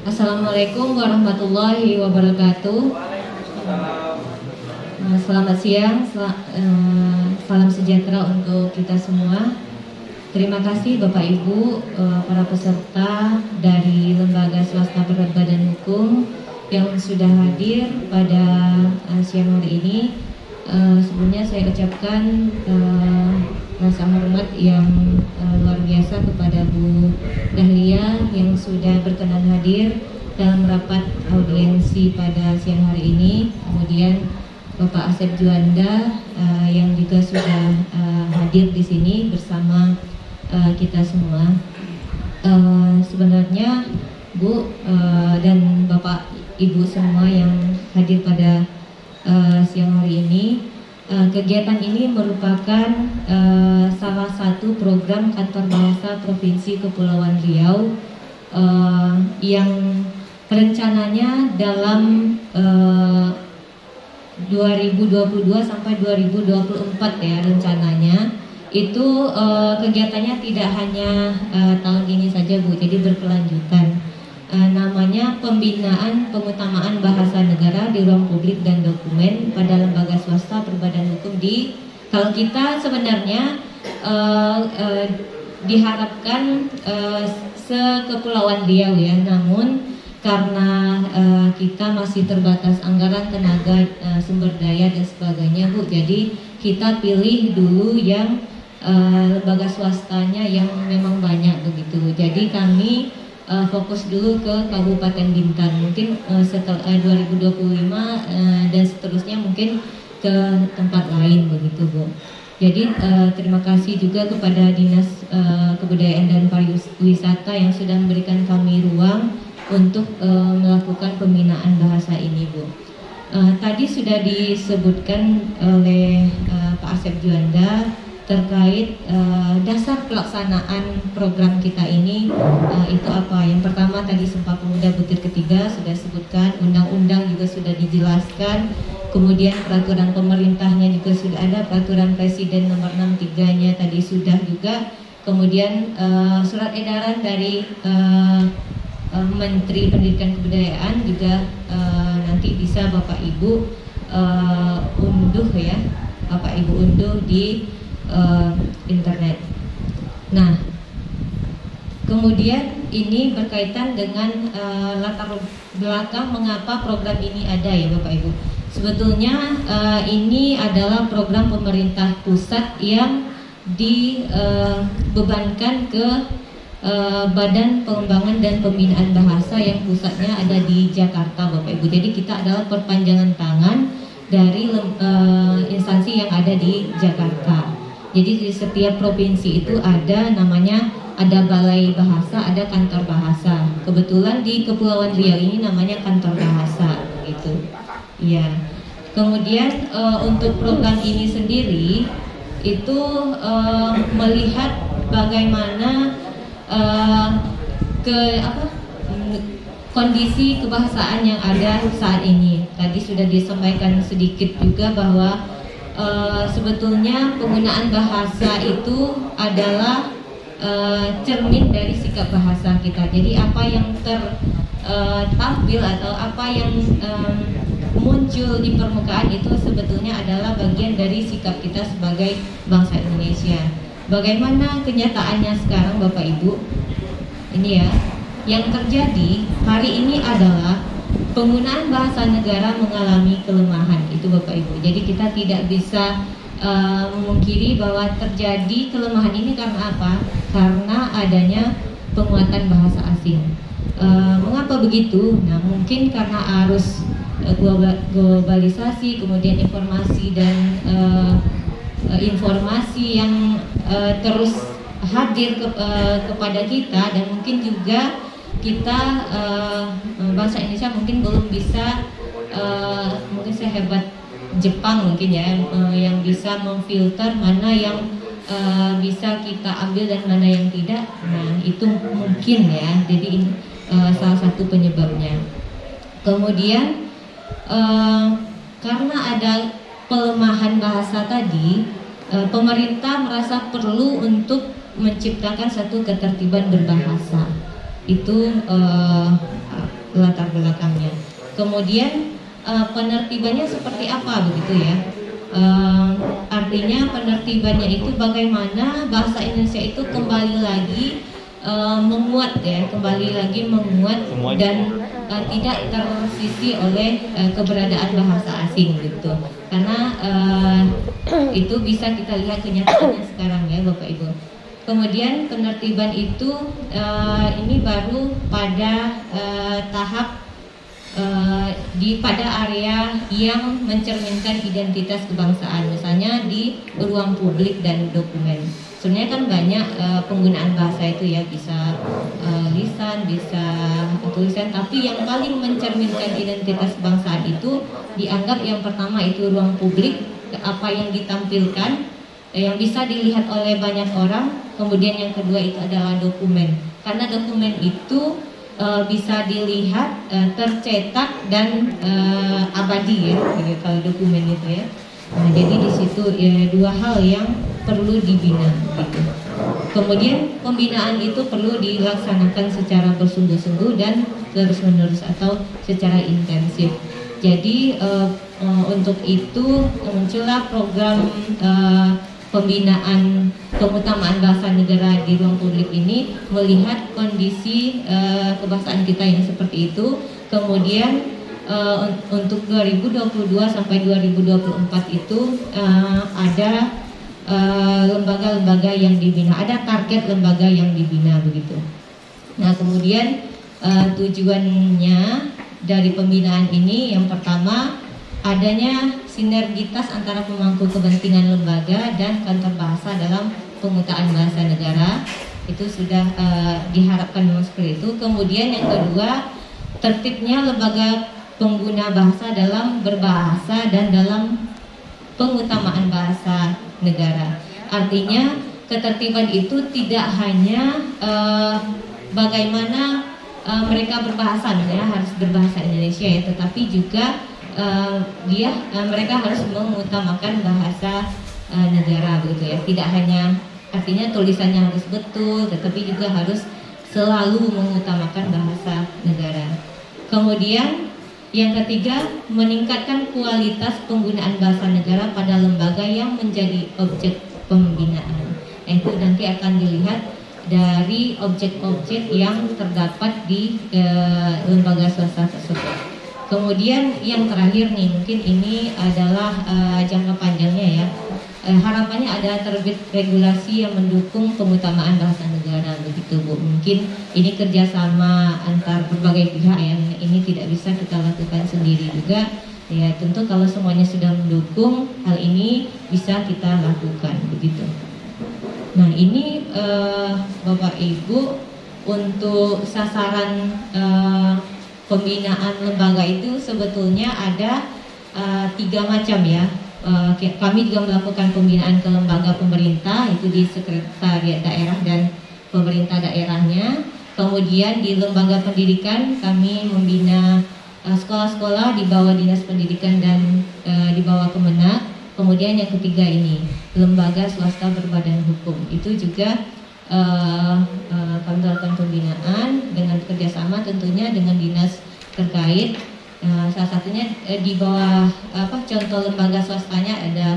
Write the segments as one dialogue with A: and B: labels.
A: Assalamualaikum warahmatullahi wabarakatuh. Selamat siang, salam sejahtera untuk kita semua. Terima kasih Bapak Ibu, para peserta dari lembaga swasta berbadan hukum yang sudah hadir pada siang hari ini. Sebelumnya saya ucapkan rasa hormat yang luar biasa kepada Bu Dahlia yang sudah berkenan hadir dalam rapat audiensi pada siang hari ini. Kemudian Bapak Asep Juanda yang juga sudah hadir di sini bersama kita semua. Sebenarnya Bu dan Bapak Ibu semua yang hadir pada siang hari ini, kegiatan ini merupakan salah satu program Kantor Bahasa Provinsi Kepulauan Riau yang rencananya dalam 2022 sampai 2024 ya rencananya. Itu kegiatannya tidak hanya tahun ini saja Bu, jadi berkelanjutan. Namanya pembinaan pengutamaan bahasa negara di ruang publik dan dokumen pada lembaga swasta berbadan hukum di, kalau kita sebenarnya diharapkan sekepulauan Riau ya, namun karena kita masih terbatas anggaran, tenaga, sumber daya dan sebagainya Bu, jadi kita pilih dulu yang lembaga swastanya yang memang banyak begitu. Jadi kami fokus dulu ke Kabupaten Bintan, mungkin setelah 2025 dan seterusnya mungkin ke tempat lain begitu Bu. Jadi terima kasih juga kepada Dinas Kebudayaan dan Pariwisata yang sudah memberikan kami ruang untuk melakukan pembinaan bahasa ini Bu. Tadi sudah disebutkan oleh Pak Asep Juanda terkait dasar pelaksanaan program kita ini itu apa? Yang pertama tadi Sumpah Pemuda butir ketiga sudah sebutkan, undang-undang juga sudah dijelaskan, kemudian peraturan pemerintahnya juga sudah ada, peraturan presiden nomor 63-nya tadi sudah juga, kemudian surat edaran dari Menteri Pendidikan Kebudayaan juga nanti bisa Bapak Ibu unduh ya, Bapak Ibu unduh di internet. Nah, kemudian ini berkaitan dengan latar belakang mengapa program ini ada ya Bapak Ibu. Sebetulnya ini adalah program pemerintah pusat yang dibebankan ke Badan Pengembangan dan Pembinaan Bahasa yang pusatnya ada di Jakarta Bapak Ibu. Jadi kita adalah perpanjangan tangan dari instansi yang ada di Jakarta. Jadi di setiap provinsi itu ada namanya, ada balai bahasa, ada kantor bahasa. Kebetulan di Kepulauan Riau ini namanya kantor bahasa gitu. Iya. Kemudian untuk program ini sendiri itu melihat bagaimana kondisi kebahasaan yang ada saat ini. Tadi sudah disampaikan sedikit juga bahwa sebetulnya penggunaan bahasa itu adalah cermin dari sikap bahasa kita. Jadi apa yang tertampil atau apa yang muncul di permukaan itu sebetulnya adalah bagian dari sikap kita sebagai bangsa Indonesia. Bagaimana kenyataannya sekarang Bapak Ibu? Ini ya, yang terjadi hari ini adalah penggunaan bahasa negara mengalami kelemahan, itu Bapak Ibu. Jadi kita tidak bisa memungkiri bahwa terjadi kelemahan ini karena apa? Karena adanya penguatan bahasa asing. Mengapa begitu? Nah, mungkin karena arus globalisasi, kemudian informasi dan informasi yang terus hadir kepada kita, dan mungkin juga kita bangsa Indonesia mungkin belum bisa mungkin sehebat Jepang mungkin ya, yang bisa memfilter mana yang bisa kita ambil dan mana yang tidak. Nah itu mungkin ya, jadi ini salah satu penyebabnya. Kemudian karena ada pelemahan bahasa tadi, pemerintah merasa perlu untuk menciptakan satu ketertiban berbahasa. Itu latar belakangnya. Kemudian penertibannya seperti apa begitu ya? Artinya penertibannya itu bagaimana bahasa Indonesia itu kembali lagi menguat ya, kembali lagi menguat dan tidak tersisi oleh keberadaan bahasa asing gitu. Karena itu bisa kita lihat kenyataannya sekarang ya Bapak Ibu. Kemudian penertiban itu ini baru pada tahap pada area yang mencerminkan identitas kebangsaan, misalnya di ruang publik dan dokumen. Sebenarnya kan banyak penggunaan bahasa itu ya, bisa lisan, bisa tulisan, tapi yang paling mencerminkan identitas kebangsaan itu dianggap yang pertama itu ruang publik, apa yang ditampilkan, yang bisa dilihat oleh banyak orang. Kemudian yang kedua itu adalah dokumen, karena dokumen itu bisa dilihat tercetak dan abadi ya, gitu, kalau dokumen itu ya. Nah, jadi di situ ya, dua hal yang perlu dibina gitu. Kemudian pembinaan itu perlu dilaksanakan secara bersungguh-sungguh dan terus-menerus atau secara intensif. Jadi untuk itu muncullah program pembinaan pengutamaan bahasa negara di ruang publik ini, melihat kondisi kebangsaan kita yang seperti itu. Kemudian untuk 2022 sampai 2024 itu ada lembaga-lembaga yang dibina, ada target lembaga yang dibina begitu. Nah, kemudian tujuannya dari pembinaan ini yang pertama adanya sinergitas antara pemangku kepentingan lembaga dan kantor bahasa dalam pengutaan bahasa negara. Itu sudah diharapkan memang seperti itu. Kemudian yang kedua, tertibnya lembaga pengguna bahasa dalam berbahasa dan dalam pengutamaan bahasa negara. Artinya ketertiban itu tidak hanya bagaimana mereka berbahasa, misalnya harus berbahasa Indonesia ya, tetapi juga mereka harus mengutamakan bahasa negara begitu ya. Tidak hanya artinya tulisannya harus betul, tetapi juga harus selalu mengutamakan bahasa negara. Kemudian yang ketiga, meningkatkan kualitas penggunaan bahasa negara pada lembaga yang menjadi objek pembinaan. Itu nanti akan dilihat dari objek-objek yang terdapat di lembaga swasta tersebut. Kemudian yang terakhir nih, mungkin ini adalah jangka panjangnya ya. Harapannya ada terbit regulasi yang mendukung pengutamaan bahasa negara begitu Bu. Mungkin ini kerjasama antar berbagai pihak yang ini tidak bisa kita lakukan sendiri juga. Ya tentu kalau semuanya sudah mendukung hal ini bisa kita lakukan begitu. Nah ini Bapak Ibu untuk sasaran pembinaan lembaga itu sebetulnya ada 3 macam ya. Kami juga melakukan pembinaan ke lembaga pemerintah, itu di sekretariat daerah dan pemerintah daerahnya. Kemudian di lembaga pendidikan kami membina sekolah-sekolah di bawah dinas pendidikan dan di bawah Kemenak. Kemudian yang ketiga ini lembaga swasta berbadan hukum, itu juga kami melakukan pembinaan dengan kerjasama tentunya dengan dinas terkait. Salah satunya di bawah contoh lembaga swastanya ada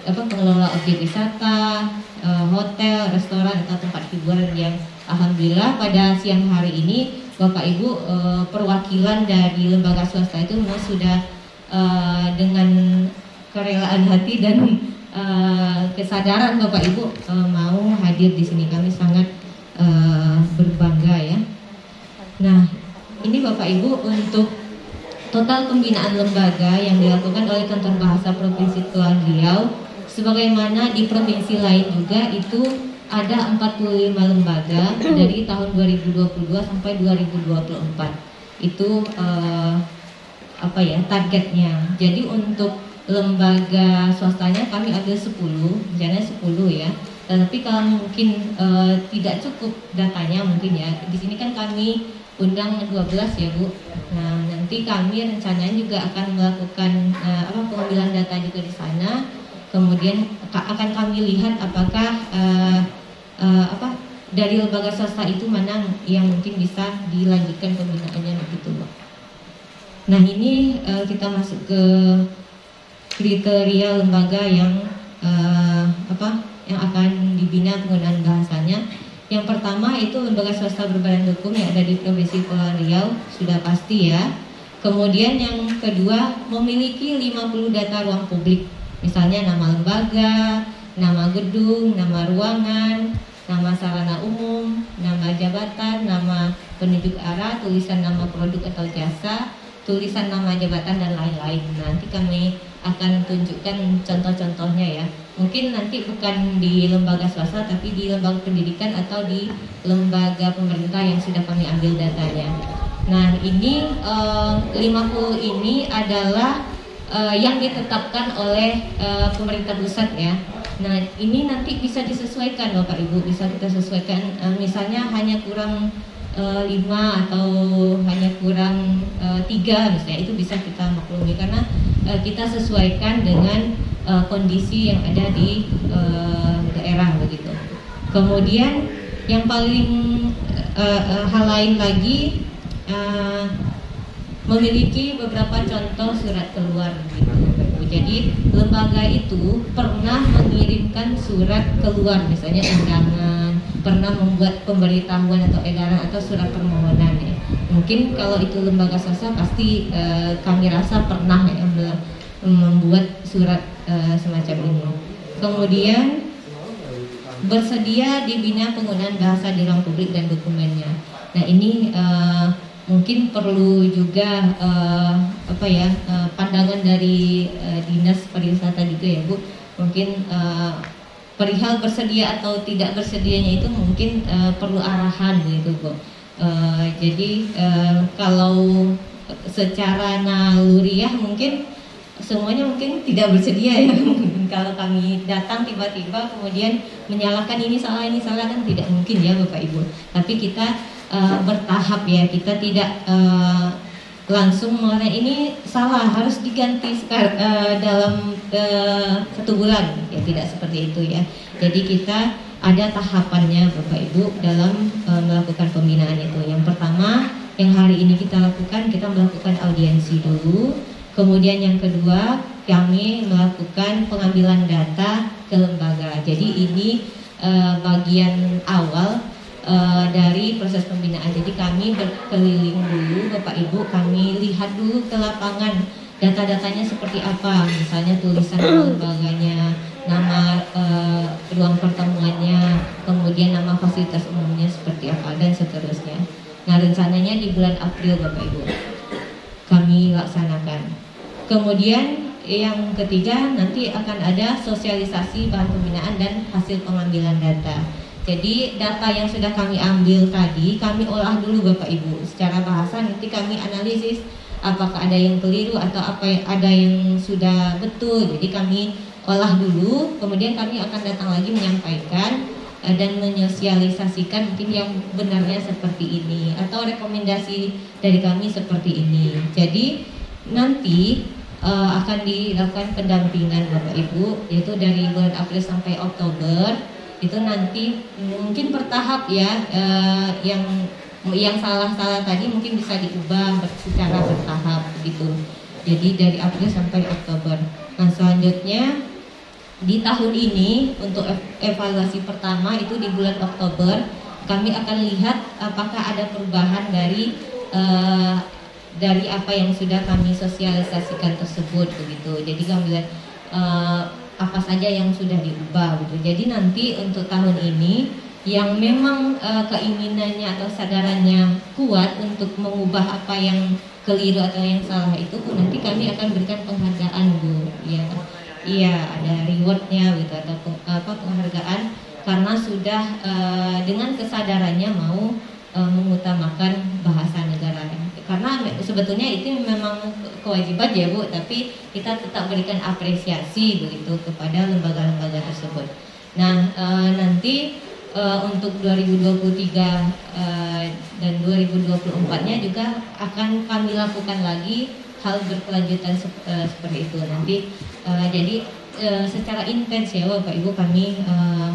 A: pengelola objek wisata, hotel, restoran atau tempat hiburan yang alhamdulillah pada siang hari ini Bapak Ibu perwakilan dari lembaga swasta itu memang sudah dengan kerelaan hati dan kesadaran Bapak Ibu mau hadir di sini. Kami sangat berbangga ya. Nah, ini Bapak Ibu untuk total pembinaan lembaga yang dilakukan oleh Kantor Bahasa Provinsi Kepulauan Riau, sebagaimana di provinsi lain juga itu ada 45 lembaga dari tahun 2022 sampai 2024. Itu targetnya. Jadi untuk lembaga swastanya kami ambil 10, misalnya 10 ya. Tetapi kalau mungkin tidak cukup datanya mungkin ya. Di sini kan kami undang 12 ya Bu. Nah nanti kami rencananya juga akan melakukan pengambilan data juga di sana. Kemudian akan kami lihat apakah dari lembaga swasta itu mana yang mungkin bisa dilanjutkan pembinaannya begitu, Mbak. Nah, ini kita masuk ke kriteria lembaga yang yang akan dibina penggunaan bahasanya. Yang pertama itu lembaga swasta berbadan hukum yang ada di Provinsi Kepulauan Riau, sudah pasti ya. Kemudian yang kedua, memiliki 50 data ruang publik. Misalnya nama lembaga, nama gedung, nama ruangan, nama sarana umum, nama jabatan, nama penunjuk arah, tulisan nama produk atau jasa, tulisan nama jabatan dan lain-lain. Nanti kami akan tunjukkan contoh-contohnya ya. Mungkin nanti bukan di lembaga swasta tapi di lembaga pendidikan atau di lembaga pemerintah yang sudah kami ambil datanya. Nah, ini 50 ini adalah yang ditetapkan oleh pemerintah pusat ya. Nah, ini nanti bisa disesuaikan Bapak Ibu, bisa kita sesuaikan. Misalnya hanya kurang 5 atau hanya kurang 3 misalnya, itu bisa kita maklumi karena kita sesuaikan dengan kondisi yang ada di daerah begitu. Kemudian yang paling hal lain lagi, memiliki beberapa contoh surat keluar gitu. Jadi lembaga itu pernah mengirimkan surat keluar, misalnya undangan, pernah membuat pemberitahuan atau edaran atau surat permohonan ya. Mungkin kalau itu lembaga swasta pasti kami rasa pernah ya membuat surat semacam ini. Kemudian bersedia dibina penggunaan bahasa di ruang publik dan dokumennya. Nah, ini mungkin perlu juga pandangan dari dinas pariwisata juga ya Bu. Mungkin perihal bersedia atau tidak bersedianya itu mungkin perlu arahan gitu Bu. Jadi kalau secara naluriah mungkin semuanya mungkin tidak bersedia ya. Kalau kami datang tiba-tiba kemudian menyalahkan ini salah kan tidak mungkin ya Bapak Ibu. Tapi kita bertahap ya, kita tidak langsung mengatakan ini salah harus diganti dalam 1 bulan ya, tidak seperti itu ya. Jadi kita ada tahapannya Bapak Ibu dalam melakukan pembinaan itu. Yang pertama yang hari ini kita lakukan, kita melakukan audiensi dulu. Kemudian yang kedua kami melakukan pengambilan data ke lembaga. Jadi ini bagian awal dari proses pembinaan. Jadi kami berkeliling dulu Bapak Ibu, kami lihat dulu ke lapangan data-datanya seperti apa, misalnya tulisan lembaganya, nama ruang pertemuannya, kemudian nama fasilitas umumnya seperti apa dan seterusnya. Nah, rencananya di bulan April Bapak Ibu kami laksanakan. Kemudian yang ketiga nanti akan ada sosialisasi bahan pembinaan dan hasil pengambilan data. Jadi data yang sudah kami ambil tadi kami olah dulu Bapak Ibu secara bahasa, nanti kami analisis apakah ada yang keliru atau ada yang sudah betul. Jadi kami olah dulu, kemudian kami akan datang lagi menyampaikan dan menyosialisasikan mungkin yang benarnya seperti ini atau rekomendasi dari kami seperti ini. Jadi nanti akan dilakukan pendampingan Bapak Ibu, yaitu dari bulan April sampai Oktober. Itu nanti mungkin bertahap ya, yang salah-salah tadi mungkin bisa diubah secara bertahap gitu. Jadi dari April sampai Oktober. Nah, selanjutnya di tahun ini untuk evaluasi pertama itu di bulan Oktober kami akan lihat apakah ada perubahan dari apa yang sudah kami sosialisasikan tersebut begitu. Jadi kami lihat apa saja yang sudah diubah gitu. Jadi nanti untuk tahun ini yang memang keinginannya atau sadarannya kuat untuk mengubah apa yang keliru atau yang salah itu, nanti kami akan berikan penghargaan Bu. Iya, ada rewardnya gitu atau penghargaan karena sudah dengan kesadarannya mau mengutamakan bahasa negara. Karena sebetulnya itu memang kewajiban ya Bu, tapi kita tetap berikan apresiasi begitu kepada lembaga-lembaga tersebut. Nah, nanti untuk 2023 dan 2024-nya juga akan kami lakukan lagi hal berkelanjutan seperti itu nanti. Jadi secara intens ya Bapak Ibu kami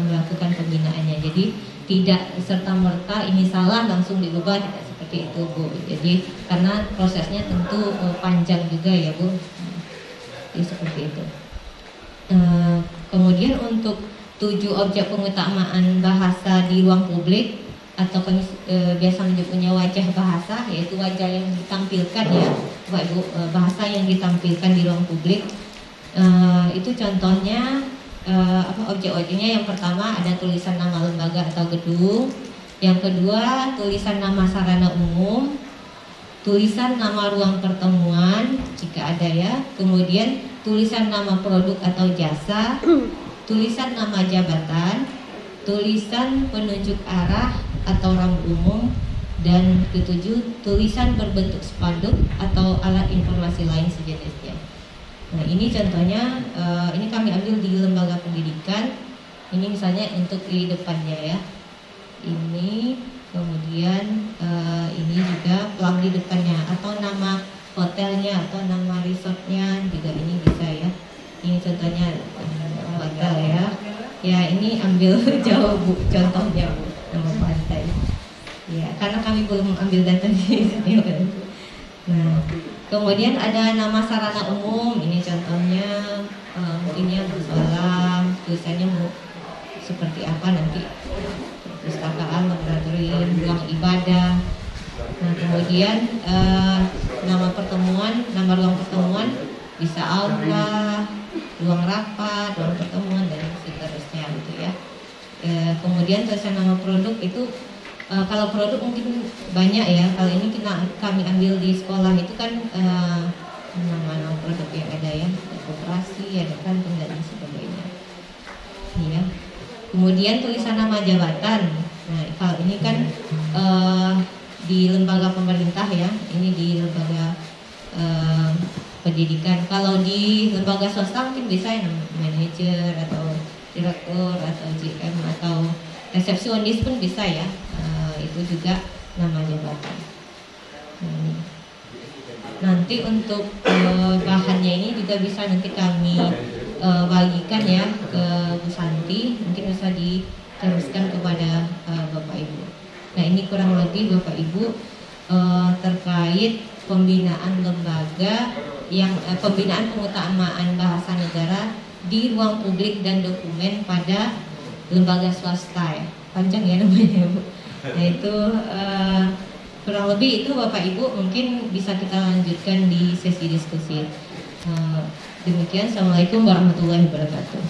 A: melakukan pembinaannya. Jadi tidak serta-merta ini salah langsung diubah, tidak seperti itu Bu. Jadi karena prosesnya tentu panjang juga ya Bu. Jadi seperti itu. Kemudian untuk 7 objek pengutamaan bahasa di ruang publik atau kami biasa menyebutnya wajah bahasa, yaitu wajah yang ditampilkan ya Bapak Ibu, bahasa yang ditampilkan di ruang publik. Itu contohnya objek-objeknya. Yang pertama ada tulisan nama lembaga atau gedung, yang kedua tulisan nama sarana umum, tulisan nama ruang pertemuan jika ada ya, kemudian tulisan nama produk atau jasa, tulisan nama jabatan, tulisan penunjuk arah atau rambu umum, dan ketujuh tulisan berbentuk spanduk atau alat informasi lain sejenisnya. Nah ini contohnya, ini kami ambil di lembaga pendidikan. Ini misalnya untuk di depannya ya, ini kemudian ini juga pelang di depannya, atau nama hotelnya atau nama resortnya juga ini bisa ya. Ini contohnya hotel ya. Ya ini ambil jauh Bu contohnya Bu, nama pantai. Ya karena kami belum ambil data di sini. Nah kemudian ada nama sarana umum. Ini contohnya mungkin ya musola, tulisannya mau seperti apa nanti, perpustakaan, laboratorium, ruang ibadah. Nah kemudian nama pertemuan, nama ruang pertemuan bisa aula, ruang rapat, ruang pertemuan, dan seterusnya gitu ya. Kemudian tulisan nama produk itu kalau produk mungkin banyak ya. Kalau ini kami ambil di sekolah itu kan nama-nama produk yang ada ya, ada koperasi, ada kantin dan sebagainya. Iya. Kemudian tulisan nama jabatan. Nah kalau ini kan di lembaga pemerintah ya, ini di lembaga pendidikan. Kalau di lembaga swasta mungkin bisa ya, manajer atau direktur atau GM atau resepsionis pun bisa ya. Itu juga nama jabatan. Nanti untuk bahannya ini juga bisa nanti kami bagikan ya ke Bu Santi, mungkin bisa diteruskan kepada Bapak Ibu. Nah ini kurang lebih Bapak Ibu terkait pembinaan lembaga yang pembinaan pengutamaan bahasa negara di ruang publik dan dokumen pada lembaga swasta ya. Panjang ya namanya Bu. Nah itu kurang lebih itu Bapak Ibu, mungkin bisa kita lanjutkan di sesi diskusi. Demikian, Assalamualaikum warahmatullahi wabarakatuh.